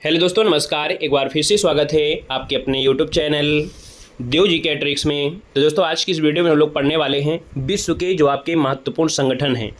Hello दोस्तों, नमस्कार। एक बार फिर से स्वागत है आपके अपने यूट्यूब चैनल देव जी के ट्रिक्स में। तो दोस्तों, आज की इस वीडियो में हम लोग पढ़ने वाले हैं विश्व के जो आपके महत्वपूर्ण संगठन हैं।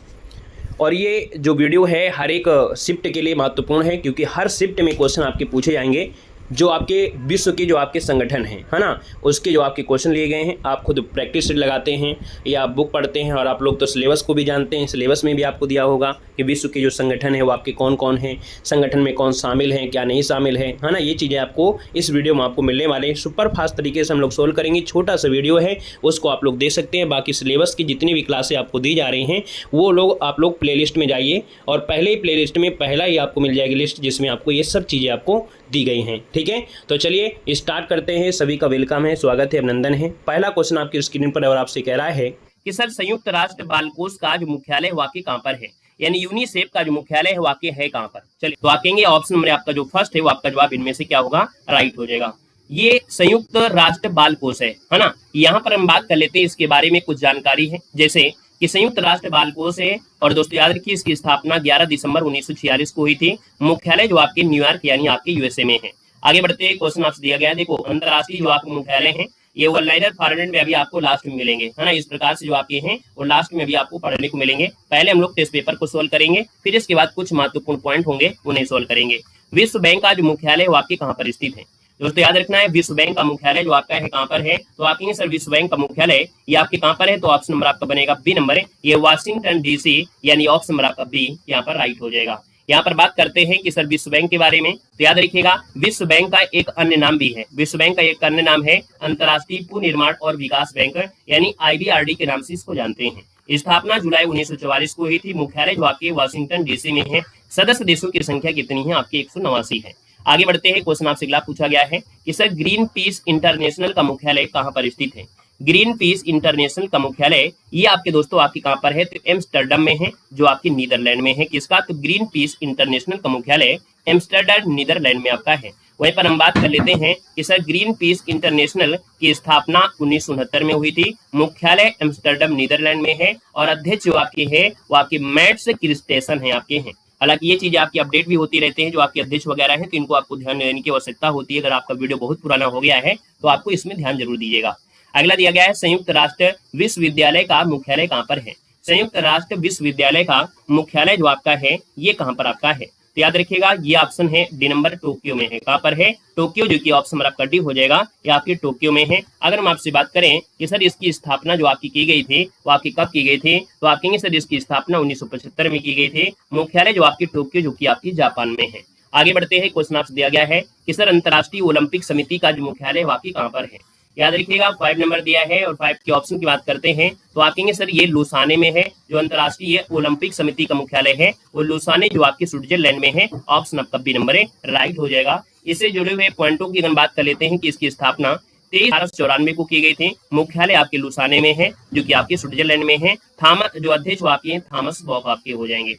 और ये जो वीडियो है हर एक शिफ्ट के लिए महत्वपूर्ण है, क्योंकि हर शिफ्ट में क्वेश्चन आपके पूछे जाएंगे जो आपके विश्व के जो आपके संगठन हैं, है ना, उसके जो आपके क्वेश्चन लिए गए हैं। आप खुद प्रैक्टिस सेट लगाते हैं या आप बुक पढ़ते हैं, और आप लोग तो सिलेबस को भी जानते हैं। सिलेबस में भी आपको दिया होगा कि विश्व के जो संगठन है वो आपके कौन कौन हैं, संगठन में कौन शामिल हैं, क्या नहीं शामिल है ना। ये चीज़ें आपको इस वीडियो में आपको मिलने वाले हैं। सुपर फास्ट तरीके से हम लोग सोल्व करेंगे। छोटा सा वीडियो है, उसको आप लोग देख सकते हैं। बाकी सिलेबस की जितनी भी क्लासें आपको दी जा रही हैं वो लोग आप लोग प्लेलिस्ट में जाइए, और पहले ही प्लेलिस्ट में पहला ही आपको मिल जाएगी लिस्ट जिसमें आपको ये सब चीज़ें आपको दी गई हैं। ठीक है, तो चलिए स्टार्ट करते हैं। सभी का वेलकम है, स्वागत है, अभिनंदन है। पहला क्वेश्चन आपकी स्क्रीन पर और आपसे कह रहा है कि सर संयुक्त राष्ट्र बाल कोष का जो मुख्यालय वाकई कहाँ पर है, यानी यूनिसेफ का जो मुख्यालय है वाकई है कहाँ पर। चलिए, तो आप कहेंगे ऑप्शन नंबर आपका जो फर्स्ट है वो आपका जवाब इनमें से क्या होगा, राइट हो जाएगा। ये संयुक्त राष्ट्र बाल कोष है ना। यहाँ पर हम बात कर लेते हैं इसके बारे में कुछ जानकारी है, जैसे कि संयुक्त राष्ट्र बाल कोष है। और दोस्तों याद रखिए, इसकी स्थापना 11 दिसंबर 1946 को हुई थी। मुख्यालय जो आपके न्यूयॉर्क यानी आपके यूएसए में है। आगे बढ़ते हैं, क्वेश्चन आपसे दिया गया है। देखो, अंतरराष्ट्रीय जो आपके मुख्यालय हैं ये वर्ल्ड फॉरवर्ड में अभी आपको लास्ट में मिलेंगे, है ना। इस प्रकार से जो आपके हैं वो लास्ट में भी आपको पढ़ने को मिलेंगे। पहले हम लोग टेस्ट पेपर को सोल्व करेंगे, फिर इसके बाद कुछ महत्वपूर्ण पॉइंट होंगे उन्हें सोल्व करेंगे। विश्व बैंक का जो मुख्यालय है वो आपके कहाँ पर स्थित है। दोस्तों याद रखना है, विश्व बैंक का मुख्यालय जो आपका है कहाँ पर है। तो आप कहेंगे सर विश्व बैंक का मुख्यालय ये आपके कहाँ पर है, तो ऑप्शन नंबर आपका बनेगा बी नंबर है, ये वाशिंगटन डीसी, यानी ऑप्शन नंबर आपका बी यहाँ पर राइट हो जाएगा। यहाँ पर बात करते हैं कि सर विश्व बैंक के बारे में, तो याद रखिएगा विश्व बैंक का एक अन्य नाम भी है। विश्व बैंक का एक अन्य नाम है अंतर्राष्ट्रीय पुनर्निर्माण और विकास बैंक, यानी IDRD के नाम से इसको जानते हैं। स्थापना जुलाई 1944 को हुई थी। मुख्यालय जो आपके वाशिंगटन डीसी में है। सदस्य देशों की संख्या कितनी है, आपकी 189 है। आगे बढ़ते हैं, क्वेश्चन आपसे अगला पूछा गया है कि सर ग्रीन पीस इंटरनेशनल का मुख्यालय कहाँ पर स्थित है। ग्रीन पीस इंटरनेशनल का मुख्यालय ये आपके दोस्तों आपकी कहाँ पर है, तो एम्स्टर्डम में है, जो आपकी नीदरलैंड में है। किसका, तो ग्रीन पीस इंटरनेशनल का मुख्यालय एम्स्टर्डम नीदरलैंड में आपका है। वहीं पर हम बात कर लेते हैं कि सर ग्रीन पीस इंटरनेशनल की स्थापना 1969 में हुई थी। मुख्यालय एम्स्टर्डम नीदरलैंड में है, और अध्यक्ष जो आपके है वो आपके मैट्स क्रिस्टेसन है आपके हैं। हालांकि ये चीजें आपकी अपडेट भी होती रहती हैं, जो आपके अध्यक्ष वगैरह हैं, तो इनको आपको ध्यान देने की आवश्यकता होती है। अगर आपका वीडियो बहुत पुराना हो गया है तो आपको इसमें ध्यान जरूर दीजिएगा। अगला दिया गया है, संयुक्त राष्ट्र विश्वविद्यालय का मुख्यालय कहाँ पर है। संयुक्त राष्ट्र विश्वविद्यालय का मुख्यालय जो आपका है ये कहाँ पर आपका है, तो याद रखिएगा ये ऑप्शन है डी नंबर, टोक्यो में है। कहाँ पर है, टोक्यो, जो कि ऑप्शन नंबर आपका डी हो जाएगा, ये आपके टोक्यो में है। अगर हम आपसे बात करें कि सर इसकी स्थापना जो आपकी की गई थी वो आपकी कब की गई थी, तो आप कहेंगे सर इसकी स्थापना 1975 में की गई थी। मुख्यालय जो आपकी टोक्यो, जो कि आपकी जापान में है। आगे बढ़ते हैं, क्वेश्चन आपसे दिया गया है कि सर अंतर्राष्ट्रीय ओलंपिक समिति का जो मुख्यालय वाकई कहाँ पर है। याद रखिएगा 5 नंबर दिया है, और 5 के ऑप्शन की बात करते हैं तो आप कहेंगे सर ये लुसाने में है। जो अंतर्राष्ट्रीय ओलंपिक समिति का मुख्यालय है वो लुसाने, जो आपके स्विट्जरलैंड में है। ऑप्शन आपका बी नंबर है, राइट हो जाएगा। इससे जुड़े हुए पॉइंटों की अगर बात कर लेते हैं कि इसकी स्थापना 23/12/94 को की गई थी। मुख्यालय आपके लुसाने में है, जो कि आपके स्विट्जरलैंड में है। थॉमस जो अध्यक्ष आपके थॉमस बॉक आपके हो जाएंगे।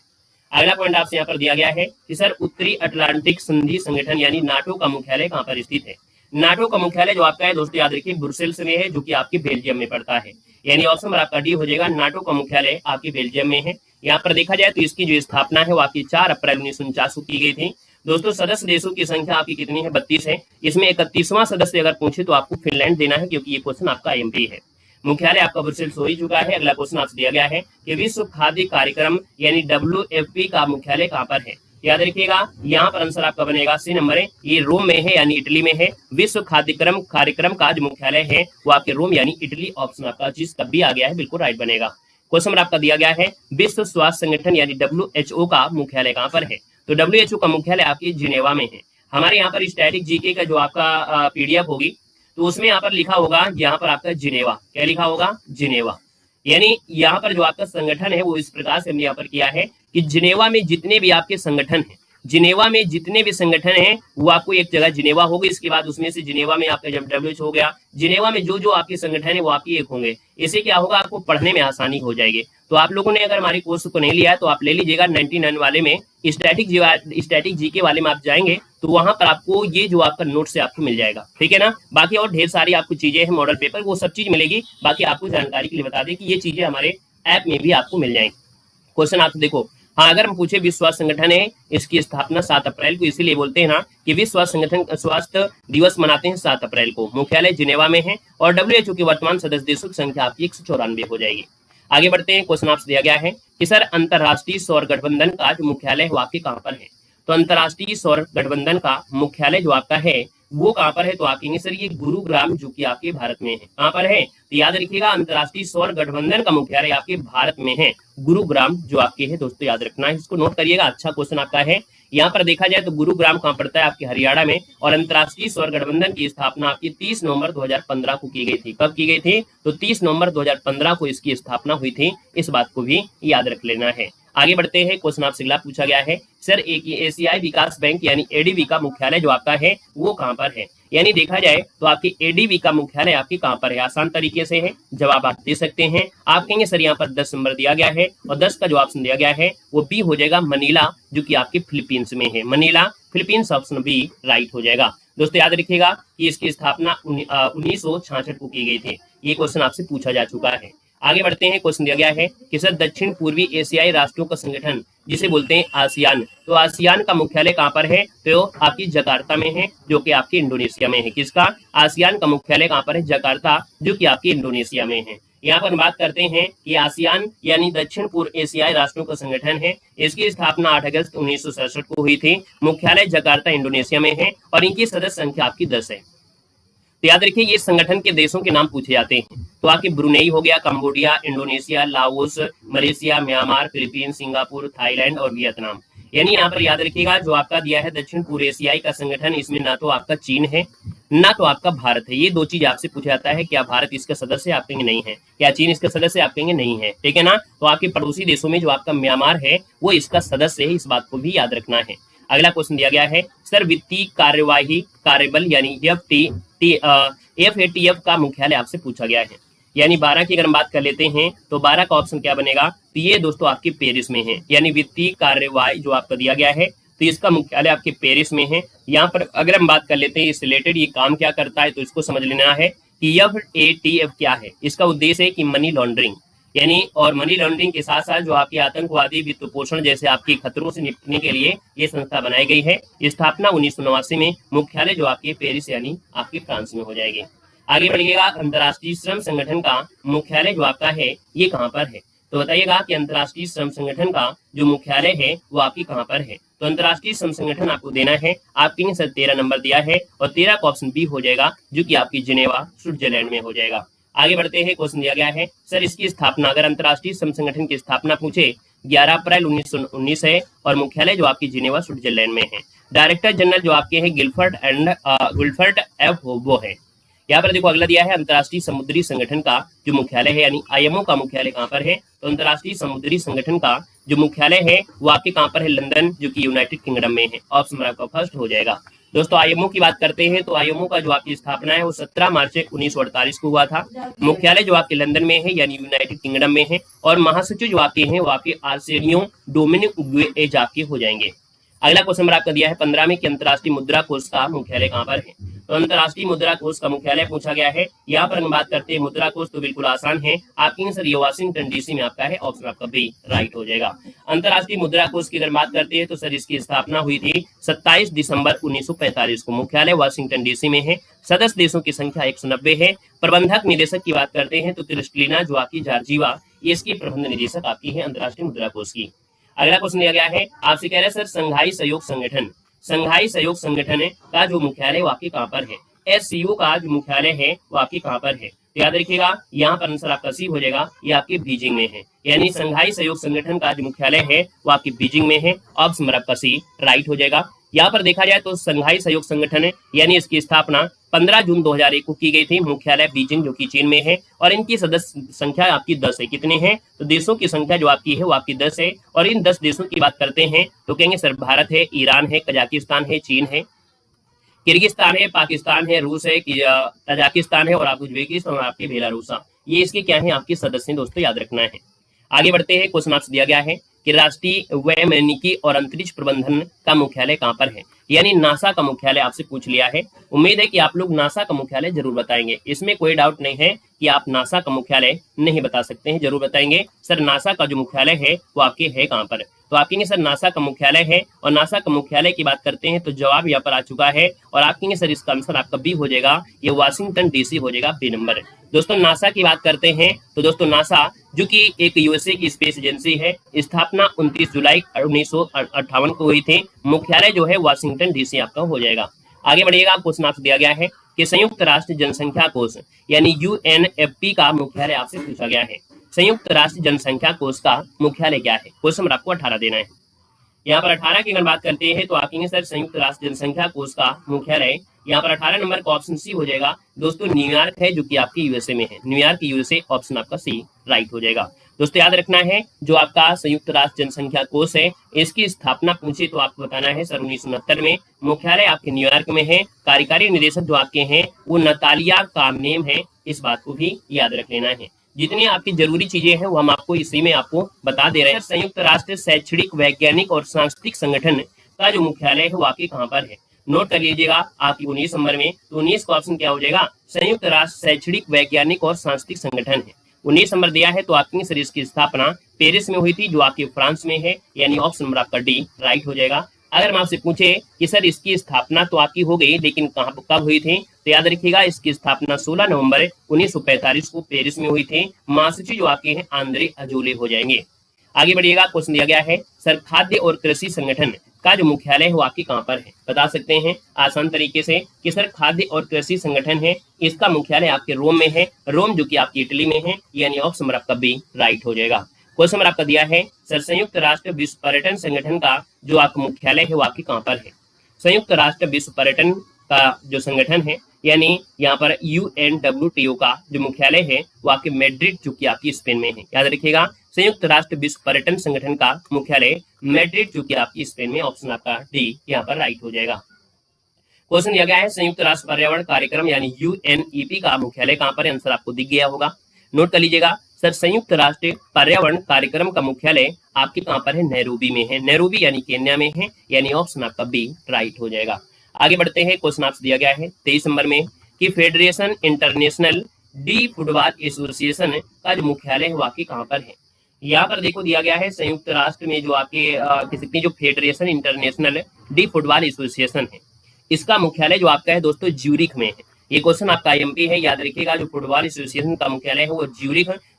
अगला पॉइंट आपसे यहाँ पर दिया गया है कि सर उत्तरी अटलांटिक संधि संगठन यानी नाटो का मुख्यालय कहाँ पर स्थित है। नाटो का मुख्यालय जो आपका है दोस्तों याद रखिए ब्रुसेल्स में है, जो कि आपके बेल्जियम में पड़ता है, यानी ऑप्शन नंबर आपका डी हो जाएगा। नाटो का मुख्यालय आपके बेल्जियम में है। यहाँ पर देखा जाए तो इसकी जो स्थापना है वो आपकी 4 अप्रैल 1949 को की गई थी। दोस्तों सदस्य देशों की संख्या आपकी कितनी है, 32 है। इसमें 31वां सदस्य अगर पूछे तो आपको फिनलैंड देना है, क्योंकि ये क्वेश्चन आपका IMP है। मुख्यालय आपका ब्रुसेल्स हो ही चुका है। अगला क्वेश्चन आपसे दिया गया है कि विश्व खाद्य कार्यक्रम यानी WFP का मुख्यालय कहाँ पर है। याद रखिएगा यहाँ पर आंसर आपका बनेगा सी नंबर है, ये रोम में है, यानी इटली में है। विश्व खाद्य कार्यक्रम का जो मुख्यालय है वो आपके रोम यानी इटली, ऑप्शन आपका जिसका भी आ गया है बिल्कुल राइट बनेगा। क्वेश्चन नंबर आपका दिया गया है, विश्व स्वास्थ्य संगठन यानी WHO का मुख्यालय कहाँ पर है। तो WHO का मुख्यालय आपकी जिनेवा में है। हमारे यहाँ पर स्टैटिक जीके का जो आपका PDF होगी तो उसमें यहाँ पर लिखा होगा, यहाँ पर आपका जिनेवा, क्या लिखा होगा, जिनेवा। यानी यहाँ पर जो आपका संगठन है वो इस प्रकार से हमने यहाँ पर किया है कि जिनेवा में जितने भी आपके संगठन हैं, जिनेवा में जितने भी संगठन हैं वो आपको एक जगह जिनेवा होगी। इसके बाद उसमें से जिनेवा में आपका जब WHO हो गया, जिनेवा में जो जो आपके संगठन है वो आपके एक होंगे। इससे क्या होगा, आपको पढ़ने में आसानी हो जाएगी। तो आप लोगों ने अगर हमारे कोर्स को नहीं लिया है तो आप ले लीजिएगा। 99 वाले में स्टैटिक जीके वाले में आप जाएंगे तो वहां पर आपको ये जो आपका नोट से आपको मिल जाएगा, ठीक है ना। बाकी और ढेर सारी आपको चीजें हैं, मॉडल पेपर, वो सब चीज मिलेगी। बाकी आपको जानकारी के लिए बता दें कि ये चीजें हमारे ऐप में भी आपको मिल जाएंगी। क्वेश्चन आप देखो, हाँ, अगर हम पूछे विश्व स्वास्थ्य संगठन है, इसकी स्थापना 7 अप्रैल को, इसीलिए बोलते हैं ना कि विश्व स्वास्थ्य दिवस मनाते हैं 7 अप्रैल को। मुख्यालय जिनेवा में है और WHO के वर्तमान सदस्य देशों की संख्या आपकी 194 हो जाएगी। आगे बढ़ते हैं, क्वेश्चन आपसे दिया गया है कि सर अंतरराष्ट्रीय सौर गठबंधन का जो मुख्यालय है वो आपके कहाँ पर है। तो अंतरराष्ट्रीय सौर गठबंधन का मुख्यालय जो आपका है वो कहाँ पर है, तो आप कहेंगे सर ये गुरुग्राम जो कि आपके भारत में है। कहाँ पर है, तो याद रखिएगा अंतरराष्ट्रीय सौर गठबंधन का मुख्यालय आपके भारत में है, गुरुग्राम जो आपके है। दोस्तों याद रखना है, इसको नोट करिएगा, अच्छा क्वेश्चन आपका है। यहाँ पर देखा जाए तो गुरुग्राम कहाँ पड़ता है, आपके हरियाणा में। और अंतरराष्ट्रीय सौर गठबंधन की स्थापना आपकी 30 नवंबर 2015 को की गई थी। कब की गई थी, तो 30 नवंबर 2015 को इसकी स्थापना हुई थी। इस बात को भी याद रख लेना है। आगे बढ़ते हैं, क्वेश्चन आपसे अगला पूछा गया है सर एशियाई विकास बैंक यानी एडीबी का मुख्यालय जो आपका है वो कहाँ पर है। यानी देखा जाए तो आपके एडीबी का मुख्यालय आपके कहाँ पर है, आसान तरीके से है, जवाब आप दे सकते हैं। आप कहेंगे सर यहाँ पर 10 नंबर दिया गया है और 10 का जो ऑप्शन दिया गया है वो बी हो जाएगा, मनीला, जो कि आपके फिलीपींस में है। Manila Philippines, option B right हो जाएगा। दोस्तों याद रखिएगा कि इसकी स्थापना 1966 को की गई थी। ये क्वेश्चन आपसे पूछा जा चुका है। आगे बढ़ते हैं, क्वेश्चन दिया गया है कि सर दक्षिण पूर्वी एशियाई राष्ट्रों का संगठन जिसे बोलते हैं आसियान, तो आसियान का मुख्यालय कहाँ पर है, तो आपकी जकार्ता में है, जो कि आपकी इंडोनेशिया में है। किसका, आसियान का मुख्यालय कहाँ पर है, जकार्ता, जो कि आपकी इंडोनेशिया में है। यहाँ पर बात करते हैं कि आसियान यानी दक्षिण पूर्व एशियाई राष्ट्रों का संगठन है। इसकी स्थापना 8 अगस्त 1967 को हुई थी। मुख्यालय जकार्ता इंडोनेशिया में है और इनकी सदस्य संख्या आपकी 10 है। तो याद रखिए ये संगठन के देशों के नाम पूछे जाते हैं। तो आपके ब्रुनेई हो गया, Cambodia, Indonesia, Laos, Malaysia, Myanmar, Philippines, Singapore, Thailand और वियतनाम। यानी यहाँ पर याद रखिएगा जो आपका दिया है दक्षिण पूर्व एशियाई का संगठन, इसमें ना तो आपका चीन है ना तो आपका भारत है। ये दो चीज आपसे पूछा जाता है, क्या भारत इसका सदस्य, आप कहेंगे नहीं है। क्या चीन इसका सदस्य, आप कहेंगे नहीं है। ठीक है ना। तो आपके पड़ोसी देशों में जो आपका म्यांमार है वो इसका सदस्य है, इस बात को भी याद रखना है। अगला क्वेश्चन दिया गया है सर वित्तीय कार्यवाही कार्यबल यानी FATF का मुख्यालय आपसे पूछा गया है। यानी 12 की अगर हम बात कर लेते हैं तो 12 का ऑप्शन क्या बनेगा, तो ये दोस्तों आपके पेरिस में है। यानी वित्तीय कार्यवाही जो आपका दिया गया है तो इसका मुख्यालय आपके पेरिस में है। यहाँ पर अगर हम बात कर लेते हैं इस रिलेटेड ये काम क्या करता है, तो इसको समझ लेना है कि FATF क्या है। इसका उद्देश्य है कि मनी लॉन्ड्रिंग यानी और मनी लॉन्ड्रिंग के साथ साथ जो आपकी आतंकवादी वित्त पोषण जैसे आपके खतरों से निपटने के लिए ये संस्था बनाई गई है। स्थापना 1989 में, मुख्यालय जो आपके पेरिस यानी आपके फ्रांस में हो जाएगी। आगे बढ़िएगा, अंतर्राष्ट्रीय श्रम संगठन का मुख्यालय जो आपका है ये कहाँ पर है, तो बताइएगा कि अंतर्राष्ट्रीय श्रम संगठन का जो मुख्यालय है वो आपकी कहाँ पर है। तो अंतर्राष्ट्रीय श्रम संगठन आपको देना है, आपके सर 13 नंबर दिया है और 13 का ऑप्शन बी हो जाएगा, जो कि आपकी जिनेवा स्विट्जरलैंड में हो जाएगा। आगे बढ़ते हैं, क्वेश्चन दिया गया है सर इसकी स्थापना, अगर अंतर्राष्ट्रीय श्रम संगठन की स्थापना पूछे 11 अप्रैल 1919 है और मुख्यालय जो आपकी जिनेवा स्विट्जरलैंड में है। डायरेक्टर जनरल जो आपके हैं गिल्फर्ट एफ होबो है। यहाँ पर देखो अगला दिया है अंतर्राष्ट्रीय समुद्री संगठन का जो मुख्यालय है यानी IMO का मुख्यालय कहाँ पर है, तो अंतर्राष्ट्रीय समुद्री संगठन का जो मुख्यालय है वो आपके कहाँ पर है, लंदन, जो कि यूनाइटेड किंगडम में है। ऑप्शन आपका फर्स्ट हो जाएगा। दोस्तों IMO की बात करते हैं तो IMO का जो आपकी स्थापना है वो 17 मार्च 1948 को हुआ था। मुख्यालय जो आपके लंदन में है यानी यूनाइटेड किंगडम में है और महासचिव जो आपके हैं वो आपके आर्सेनियो डोमिनिक गुएज आपके हो जाएंगे। अगला क्वेश्चन आपका दिया है 15 में कि अंतर्राष्ट्रीय मुद्रा कोष का मुख्यालय कहाँ पर है, तो अंतर्राष्ट्रीय मुद्रा कोष का मुख्यालय पूछा गया है। यहाँ पर हम बात करते हैं मुद्रा कोष, तो बिल्कुल आसान है, आपकी सर ये वाशिंगटन DC में आपका है। ऑप्शन आपका बी राइट हो जाएगा। अंतर्राष्ट्रीय मुद्रा कोष की अगर बात करते हैं तो सर इसकी स्थापना हुई थी 27 दिसंबर 1945 को। मुख्यालय वाशिंगटन DC में है। सदस्य देशों की संख्या 190 है। प्रबंधक निदेशक की बात करते हैं तो क्रिस्टलिना जो आपकी जॉर्जिवा, ये इसकी प्रबंध निदेशक आपकी है अंतर्राष्ट्रीय मुद्रा कोष की। अगला क्वेश्चन दिया गया है, आपसे कह रहे हैं सर संघाई सहयोग संगठन, संघाई सहयोग संगठन का जो मुख्यालय वो आपके कहाँ पर है। SCO का जो मुख्यालय है वो आपके कहाँ पर है, तो याद रखिएगा यहाँ पर आंसर आपका सी हो जाएगा, ये आपके बीजिंग में है। यानी संघाई सहयोग संगठन का जो मुख्यालय है वो आपके बीजिंग में है। ऑप्शन आपका सी राइट हो जाएगा। यहाँ पर देखा जाए तो संघाई सहयोग संगठन है यानी इसकी स्थापना 15 जून 2001 को की गई थी। मुख्यालय बीजिंग जो कि चीन में है और इनकी सदस्य संख्या आपकी 10 है। कितने हैं, तो देशों की संख्या जो आपकी है वो आपकी 10 है। और इन 10 देशों की बात करते हैं तो कहेंगे सर भारत है, ईरान है, कजाकिस्तान है, चीन है, किर्गिस्तान है, पाकिस्तान है, रूस है, तजाकिस्तान है और आप उज्बेकिस्तान और आपके बेलारूस, ये इसके क्या है आपके सदस्य, दोस्तों याद रखना है। आगे बढ़ते हैं, क्वेश्चन आपसे दिया गया है कि राष्ट्रीय वैमानिकी और अंतरिक्ष प्रबंधन का मुख्यालय कहाँ पर है, यानी नासा का मुख्यालय आपसे पूछ लिया है। उम्मीद है कि आप लोग नासा का मुख्यालय जरूर बताएंगे, इसमें कोई डाउट नहीं है कि आप नासा का मुख्यालय नहीं बता सकते हैं, जरूर बताएंगे। सर नासा का जो मुख्यालय है वो आपके है कहाँ पर, तो आप कहेंगे सर नासा का मुख्यालय है, और नासा का मुख्यालय की बात करते हैं तो जवाब यहाँ पर आ चुका है, और आप कहेंगे सर इसका आंसर आपका बी हो जाएगा, ये वाशिंगटन डीसी हो जाएगा, बी नंबर। दोस्तों नासा की बात करते हैं तो दोस्तों नासा जो कि एक यूएसए की स्पेस एजेंसी है, स्थापना 29 जुलाई 1958 को हुई थी, मुख्यालय जो है वाशिंगटन डीसी आपका हो जाएगा। आगे बढ़िएगा, क्वेश्चन आपसे दिया गया है कि संयुक्त राष्ट्र जनसंख्या कोष यानी यूएनएफपी का मुख्यालय आपसे पूछा गया है। संयुक्त राष्ट्र जनसंख्या कोष का मुख्यालय क्या है? क्वेश्चन नंबर आपको 18 देना है। यहाँ पर 18 की अगर बात करते हैं तो आप कहेंगे सर संयुक्त राष्ट्र जनसंख्या कोष का मुख्यालय, यहाँ पर 18 नंबर का ऑप्शन सी हो जाएगा दोस्तों, न्यूयॉर्क है जो कि आपके यूएसए में है, न्यूयॉर्क यूएसए, ऑप्शन आपका सी राइट हो जाएगा। दोस्तों याद रखना है जो आपका संयुक्त राष्ट्र जनसंख्या कोष है, इसकी स्थापना पूछे तो आपको बताना है सर 1969 में, मुख्यालय आपके न्यूयॉर्क में है, कार्यकारी निदेशक जो आपके हैं वो नतालिया कामनेम है, इस बात को भी याद रख लेना है। जितनी आपकी जरूरी चीजें हैं वो हम आपको इसी में आपको बता दे रहे हैं। संयुक्त राष्ट्र शैक्षणिक वैज्ञानिक और सांस्कृतिक संगठन का जो मुख्यालय है वो आपके कहाँ पर है? नोट कर लीजिएगा आपकी 19 नंबर में, तो 19 का ऑप्शन क्या हो जाएगा? संयुक्त राष्ट्र शैक्षणिक वैज्ञानिक और सांस्कृतिक संगठन है। 19 नंबर दिया है तो आपकी सर इसकी स्थापना पेरिस में हुई थी जो आपके फ्रांस में है, यानी ऑप्शन नंबर आपका डी राइट हो जाएगा। अगर हम आपसे पूछे कि सर इसकी स्थापना तो आपकी हो गई लेकिन कहाँ कब हुई थी, तो याद रखिएगा इसकी स्थापना 16 नवंबर 1945 को पेरिस में हुई थी। महासचिव जो आपके हैं आंद्रे अजोले हो जाएंगे। आगे बढ़िएगा, क्वेश्चन दिया गया है सर खाद्य और कृषि संगठन का जो मुख्यालय है वो आपके कहाँ पर है? बता सकते हैं आसान तरीके से कि सर खाद्य और कृषि संगठन है, इसका मुख्यालय आपके रोम में है, रोम जो कि आपकी इटली में है, यानी ऑप्शन नंबर आपका बी राइट हो जाएगा। क्वेश्चन नंबर आपका दिया है सर संयुक्त राष्ट्र विश्व पर्यटन संगठन का जो आपका मुख्यालय है वो आपके कहाँ पर है? संयुक्त राष्ट्र विश्व पर्यटन का जो संगठन है यानी यहाँ पर UNWTO का जो मुख्यालय है वो आपके मैड्रिड जो कि आपकी स्पेन में है। याद रखिएगा संयुक्त राष्ट्र विश्व पर्यटन संगठन का मुख्यालय मैड्रिड जो कि आपकी स्पेन में, ऑप्शन आपका डी यहाँ पर राइट हो जाएगा। क्वेश्चन दिया गया है संयुक्त राष्ट्र पर्यावरण कार्यक्रम यानी UNEP का मुख्यालय कहाँ पर है? आंसर आपको दिख गया होगा, नोट कर लीजिएगा सर संयुक्त राष्ट्र पर्यावरण कार्यक्रम का मुख्यालय आपके कहाँ पर है? नैरोबी में है, नैरोबी यानी केन्या में है, यानी ऑप्शन आपका बी राइट हो जाएगा। आगे बढ़ते हैं, क्वेश्चन आपसे दिया गया है 23 नंबर में कि federation international D football association का जो मुख्यालय है वो आपके कहाँ पर है? यहाँ पर देखो दिया गया है संयुक्त राष्ट्र में जो आपके जो federation international D football association है, इसका मुख्यालय जो आपका है दोस्तों ज्यूरिख में है। ये क्वेश्चन आपका आईएमपी है, याद रखिएगा जो फुटबॉल एसोसिएशन का मुख्यालय है वो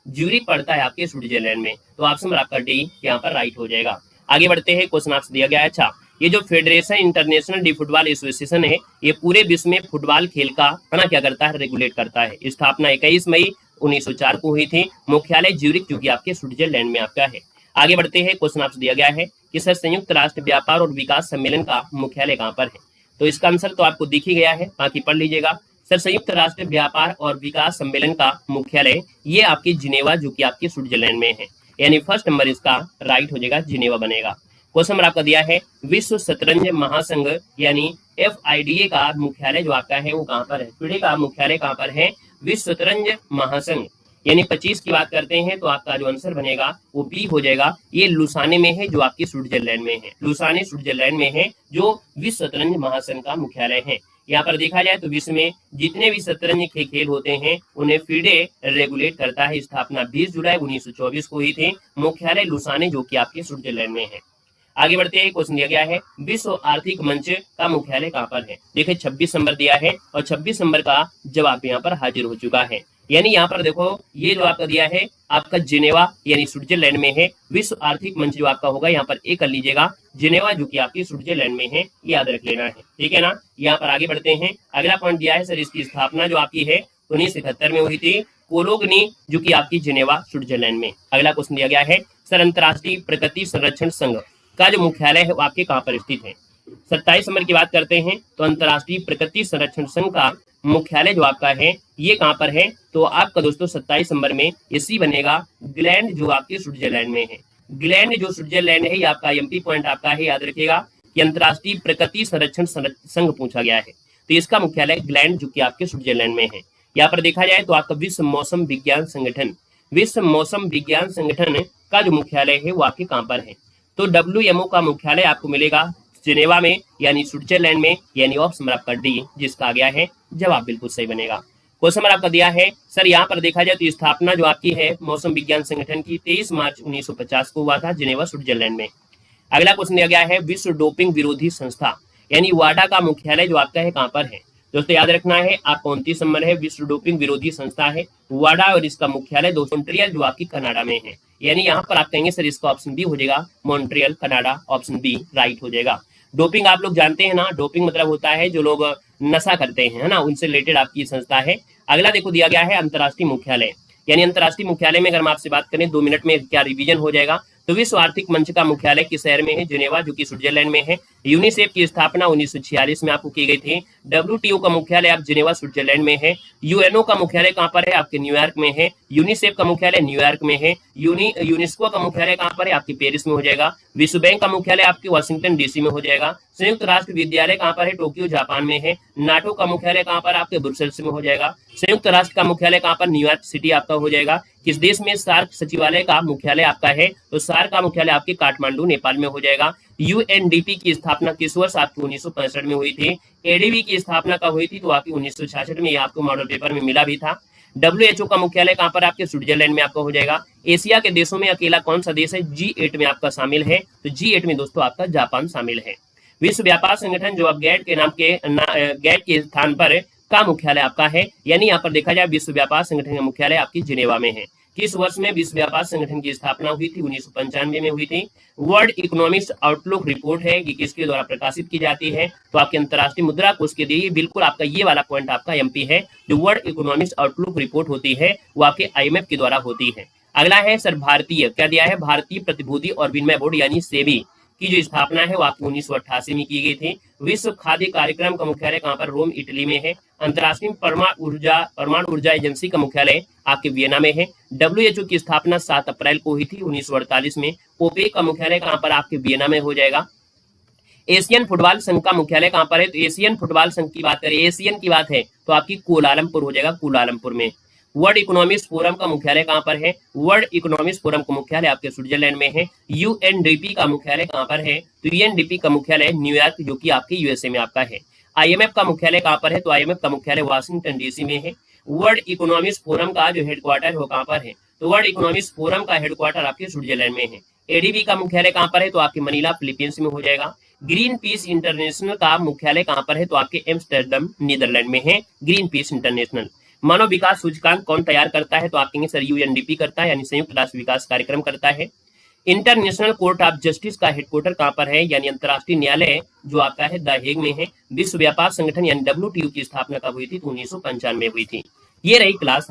ज्यूरिख पड़ता है आपके स्विट्जरलैंड में, तो ऑप्शन नंबर आपका डी यहाँ पर राइट हो जाएगा। आगे बढ़ते हैं, क्वेश्चन आपसे दिया गया है अच्छा ये जो federation international D football association है ये पूरे विश्व में फुटबॉल खेल का क्या करता है? रेगुलेट करता है। स्थापना 21 मई 1904 को हुई थी, मुख्यालय ज्यूरिख जो कि आपके स्विट्जरलैंड में आपका है। आगे बढ़ते हैं, क्वेश्चन आपसे दिया गया है कि सर संयुक्त राष्ट्र व्यापार और विकास सम्मेलन का मुख्यालय कहाँ पर है? तो इसका आंसर तो आपको दिख ही गया है, बाकी पढ़ लीजिएगा। सर संयुक्त राष्ट्र व्यापार और विकास सम्मेलन का मुख्यालय ये आपकी जिनेवा जो कि आपके स्विट्जरलैंड में है, यानी फर्स्ट नंबर इसका राइट हो जाएगा, जिनेवा बनेगा। क्वेश्चन नंबर आपका दिया है विश्व शतरंज महासंघ यानी FIDA का मुख्यालय जो आपका है वो कहाँ पर है? FIDA का मुख्यालय कहाँ पर है? विश्व शतरंज महासंघ यानी 25 की बात करते हैं तो आपका जो आंसर बनेगा वो बी हो जाएगा। ये लुसाने में है जो आपकी स्विट्जरलैंड में है, लुसाने स्विट्जरलैंड में है जो विश्व शतरंज महासंघ का मुख्यालय है। यहाँ पर देखा जाए तो विश्व में जितने भी शतरंज के खेल होते हैं उन्हें FIDE रेगुलेट करता है। स्थापना 20 जुलाई 1924 को हुई थी, मुख्यालय लुसाने जो कि आपके स्विट्जरलैंड में है। आगे बढ़ते हैं, क्वेश्चन दिया गया है विश्व आर्थिक मंच का मुख्यालय कहाँ पर है? देखिए 26 नंबर दिया है और 26 नंबर का जवाब यहाँ पर हाजिर हो चुका है। यानी यहाँ पर देखो ये जो आपका दिया है आपका जिनेवा यानी स्विट्जरलैंड में है। विश्व आर्थिक मंच जो आपका होगा यहाँ पर ए कर लीजिएगा, जिनेवा जो कि आपकी स्विट्जरलैंड में है, याद रख लेना है, ठीक है ना। यहाँ पर आगे बढ़ते हैं, अगला पॉइंट दिया है सर इसकी स्थापना जो आपकी है 1971 में हुई थी, कोलोगनी जो कि आपकी जिनेवा स्विट्जरलैंड में। अगला क्वेश्चन दिया गया है सर अंतर्राष्ट्रीय प्रकृति संरक्षण संघ का जो मुख्यालय है वो आपके कहाँ पर स्थित है? 27 नंबर की बात करते हैं तो अंतर्राष्ट्रीय प्रकृति संरक्षण संघ का मुख्यालय जो आपका है ये कहाँ पर है? तो आपका दोस्तों 27 नंबर में इसी बनेगा ग्लैंड जो आपके स्विट्जरलैंड में है। ग्लैंड जो स्विट्जरलैंड है ये आपका एमपी पॉइंट आपका है, याद रखिएगा कि अंतर्राष्ट्रीय प्रकृति संरक्षण संघ पूछा गया है तो इसका मुख्यालय ग्लैंड जो कि आपके स्विट्जरलैंड में है। यहाँ पर देखा जाए तो आपका विश्व मौसम विज्ञान संगठन, विश्व मौसम विज्ञान संगठन का जो मुख्यालय है वो आपके कहाँ पर है? तो WMO का मुख्यालय आपको मिलेगा जिनेवा में यानी स्विट्जरलैंड में, यानी ऑप्शन आपका डी जिसका आ गया है जवाब बिल्कुल सही बनेगा। क्वेश्चन नंबर आपका दिया है सर यहाँ पर देखा जाए तो स्थापना जो आपकी है मौसम विज्ञान संगठन की 23 मार्च 1950 को हुआ था जिनेवा स्विट्जरलैंड में। अगला क्वेश्चन दिया गया है विश्व डोपिंग विरोधी संस्था यानी वाडा का मुख्यालय जो आपका है कहाँ पर है। दोस्तों याद रखना है आपका 29 नंबर है, विश्व डोपिंग विरोधी संस्था है वाडा और इसका मुख्यालय दोस्तों मॉन्ट्रियल जो आपकी कनाडा में है। यानी यहाँ पर आप कहेंगे सर इसका ऑप्शन बी हो जाएगा, Montreal Canada, option B right हो जाएगा। डोपिंग आप लोग जानते हैं ना, डोपिंग मतलब होता है जो लोग नशा करते हैं, है ना, उनसे रिलेटेड आपकी संस्था है। अगला देखो दिया गया है अंतर्राष्ट्रीय मुख्यालय, यानी अंतर्राष्ट्रीय मुख्यालय में अगर हम आपसे बात करें 2 मिनट में क्या रिवीजन हो जाएगा। तो विश्व आर्थिक मंच का मुख्यालय किस शहर में है, जिनेवा जो कि स्विट्जरलैंड में है। यूनिसेफ की स्थापना 1946 में आपको की गई थी। WTO का मुख्यालय आप जिनेवा स्विट्जरलैंड में है। यूएनओ का मुख्यालय कहाँ पर है, आपके न्यूयॉर्क में है। यूनिसेफ का मुख्यालय न्यूयॉर्क में है। यूनेस्को का मुख्यालय कहाँ पर है, आपके पेरिस में हो जाएगा। विश्व बैंक का मुख्यालय आपके वाशिंगटन DC में हो जाएगा। संयुक्त राष्ट्र विद्यालय कहाँ पर है, टोक्यो जापान में है। नाटो का मुख्यालय कहाँ पर, आपके ब्रुसेल्स में हो जाएगा। संयुक्त राष्ट्र का मुख्यालय कहाँ पर, न्यूयॉर्क सिटी आपका हो जाएगा। किस देश में सार्क सचिवालय का मुख्यालय आपका है, तो सार्क का मुख्यालय आपके काठमांडू नेपाल में हो जाएगा। UNDP की स्थापना किस वर्ष, आपकी 1965 में हुई थी। ADB की स्थापना कब हुई थी, तो आपकी 1966 में, आपको मॉडल पेपर में मिला भी था। WHO का मुख्यालय कहाँ पर, आपके स्विट्जरलैंड में आपका हो जाएगा। एशिया के देशों में अकेला कौन सा देश है, G8 में आपका शामिल है, तो G8 में दोस्तों आपका जापान शामिल है। विश्व व्यापार संगठन जो अब गैट के नाम के गैट के स्थान पर का मुख्यालय आपका है, यानी यहाँ पर देखा जाए विश्व व्यापार संगठन का मुख्यालय आपकी जिनेवा में है। किस वर्ष में विश्व व्यापार संगठन की स्थापना हुई थी, 1995 में हुई थी। वर्ल्ड इकोनॉमिक्स आउटलुक रिपोर्ट है, ये किसके द्वारा प्रकाशित की जाती है, तो आपके अंतर्राष्ट्रीय मुद्रा कोष के लिए बिल्कुल आपका ये वाला पॉइंट आपका MP है। जो वर्ल्ड इकोनॉमिक्स आउटलुक रिपोर्ट होती है वो आपके IMF के द्वारा होती है। अगला है सर भारतीय, क्या दिया है, भारतीय प्रतिभूति और विनिमय बोर्ड यानी सेबी की जो स्थापना है वो आपको 1988 में की गई थी। विश्व खाद्य कार्यक्रम का मुख्यालय कहाँ पर, रोम इटली में है। अंतर्राष्ट्रीय परमाणु ऊर्जा एजेंसी का मुख्यालय आपके वियना में है। WHO की स्थापना 7 अप्रैल को हुई थी 1948 में। ओपेक का मुख्यालय कहाँ पर, आपके वियना में हो जाएगा। एशियन फुटबॉल संघ का मुख्यालय कहाँ पर है, तो एशियन फुटबॉल संघ की बात करें, एशियन की बात है तो आपकी कुआलालंपुर हो जाएगा, कुआलालंपुर में। वर्ल्ड इकोनॉमिक्स फोरम का मुख्यालय कहाँ पर है, वर्ल्ड इकोनॉमिक्स फोरम का मुख्यालय आपके स्विट्जरलैंड में है। UNDP का मुख्यालय कहाँ पर है, तो UNDP का मुख्यालय न्यूयॉर्क जो कि आपके USA में आपका है। IMF का मुख्यालय कहाँ पर है, तो IMF का मुख्यालय वाशिंगटन DC में है। वर्ल्ड इकोनॉमिक्स फोरम का जो हेडक्वार्टर है वो कहाँ पर है, तो वर्ल्ड इकोनॉमिक्स फोरम का हेडक्वार्टर आपके स्विट्जरलैंड में है। ADB का मुख्यालय कहाँ पर है, तो आपके मनीला फिलीपींस में हो जाएगा। ग्रीन पीस इंटरनेशनल का मुख्यालय कहाँ पर है, तो आपके एम्स्टर्डम नीदरलैंड में है ग्रीन पीस इंटरनेशनल। मानव विकास सूचकांक कौन तैयार करता है, तो आप कहेंगे सर UNDP करता है, यानी संयुक्त राष्ट्र विकास कार्यक्रम करता है। इंटरनेशनल कोर्ट ऑफ जस्टिस का हेडक्वार्टर कहाँ पर है, यानी अंतर्राष्ट्रीय न्यायालय जो आपका है द हेग में है। विश्व व्यापार संगठन यानी WTO की स्थापना कब हुई थी, तो 1995 में हुई थी। ये रही क्लास।